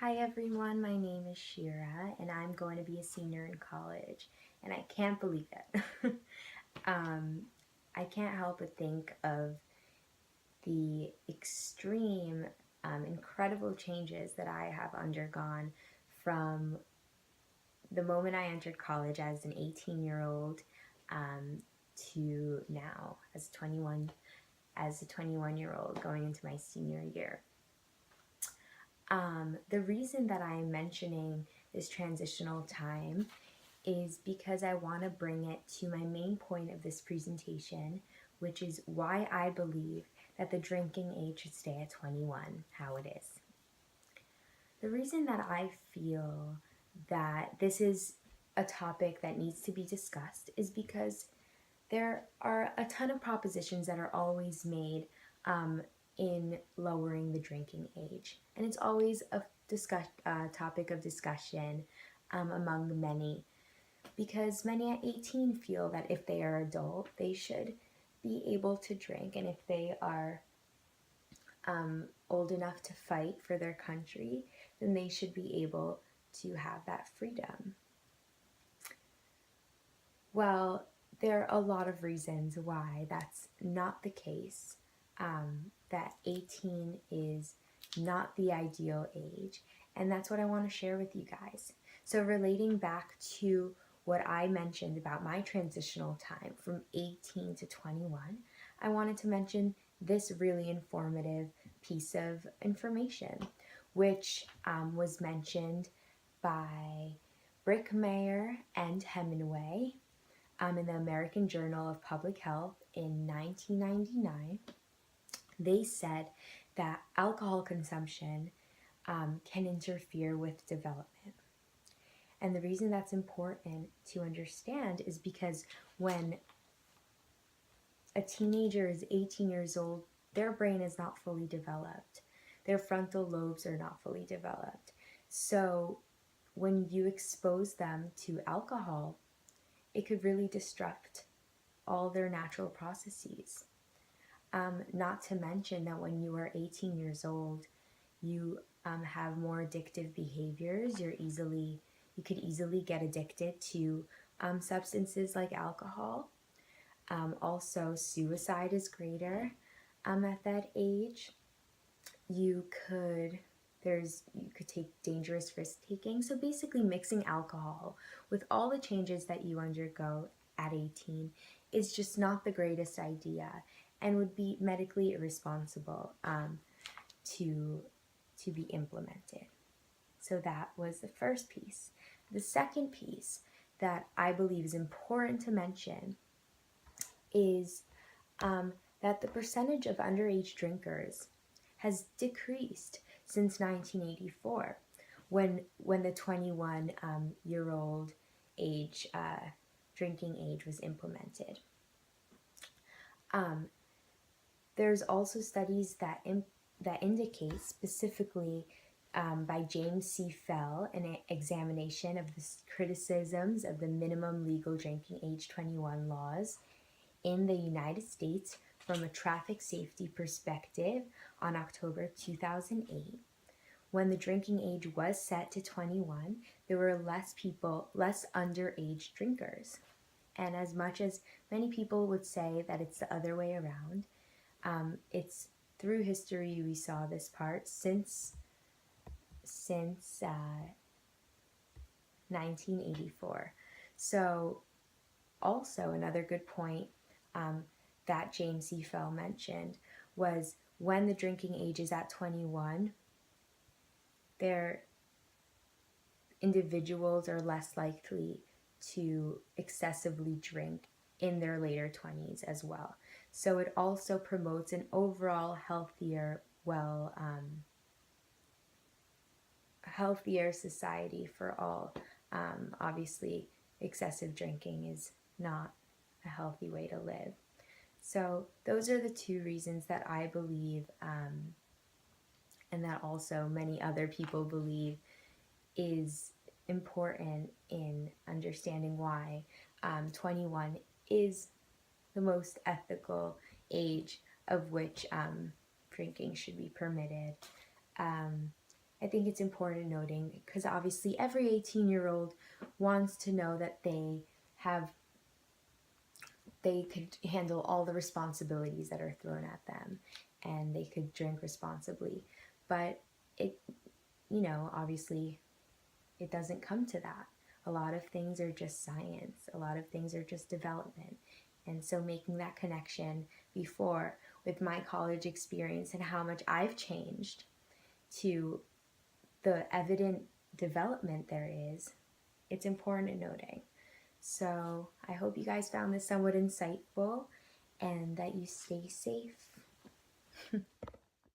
Hi everyone, my name is Shira and I'm going to be a senior in college and I can't believe it. um, I can't help but think of the extreme, incredible changes that I have undergone from the moment I entered college as an 18-year-old to now as a 21-year-old going into my senior year. The reason that I'm mentioning this transitional time is because I want to bring it to my main point of this presentation, which is why I believe that the drinking age should stay at 21, how it is. The reason that I feel that this is a topic that needs to be discussed is because there are a ton of propositions that are always made in lowering the drinking age. And it's always a topic of discussion among many, because many at 18 feel that if they are adult, they should be able to drink. And if they are old enough to fight for their country, then they should be able to have that freedom. Well, there are a lot of reasons why that's not the case, that 18 is not the ideal age, and that's what I want to share with you guys. So relating back to what I mentioned about my transitional time from 18 to 21, I wanted to mention this really informative piece of information, which was mentioned by Brickmeyer and Hemingway in the American Journal of Public Health in 1999. They said that alcohol consumption can interfere with development. And the reason that's important to understand is because when a teenager is 18 years old, their brain is not fully developed. Their frontal lobes are not fully developed. So when you expose them to alcohol, it could really disrupt all their natural processes. Not to mention that when you are 18 years old, you have more addictive behaviors. You could easily get addicted to substances like alcohol. Also, suicide is greater at that age. You could take dangerous risk taking. So basically, mixing alcohol with all the changes that you undergo at 18 is just not the greatest idea and would be medically irresponsible to be implemented. So that was the first piece. The second piece that I believe is important to mention is that the percentage of underage drinkers has decreased since 1984, when the 21-year-old drinking age was implemented. There's also studies that indicate, specifically by James C. Fell, an examination of the criticisms of the minimum legal drinking age 21 laws in the United States from a traffic safety perspective on October 2008. When the drinking age was set to 21, there were less underage drinkers. And as much as many people would say that it's the other way around, it's through history we saw this part since 1984. So also another good point that James C. Fell mentioned was when the drinking age is at 21, individuals are less likely to excessively drink in their later 20s as well. So it also promotes an overall healthier society for all. Obviously, excessive drinking is not a healthy way to live. So those are the two reasons that I believe, and that also many other people believe, is important in understanding why 21 is the most ethical age of which drinking should be permitted. I think it's important noting, because obviously every 18-year-old wants to know that they could handle all the responsibilities that are thrown at them, and they could drink responsibly. But it, obviously it doesn't come to that. A lot of things are just science. A lot of things are just development. And so making that connection before with my college experience and how much I've changed to the evident development there is, it's important noting. So I hope you guys found this somewhat insightful and that you stay safe.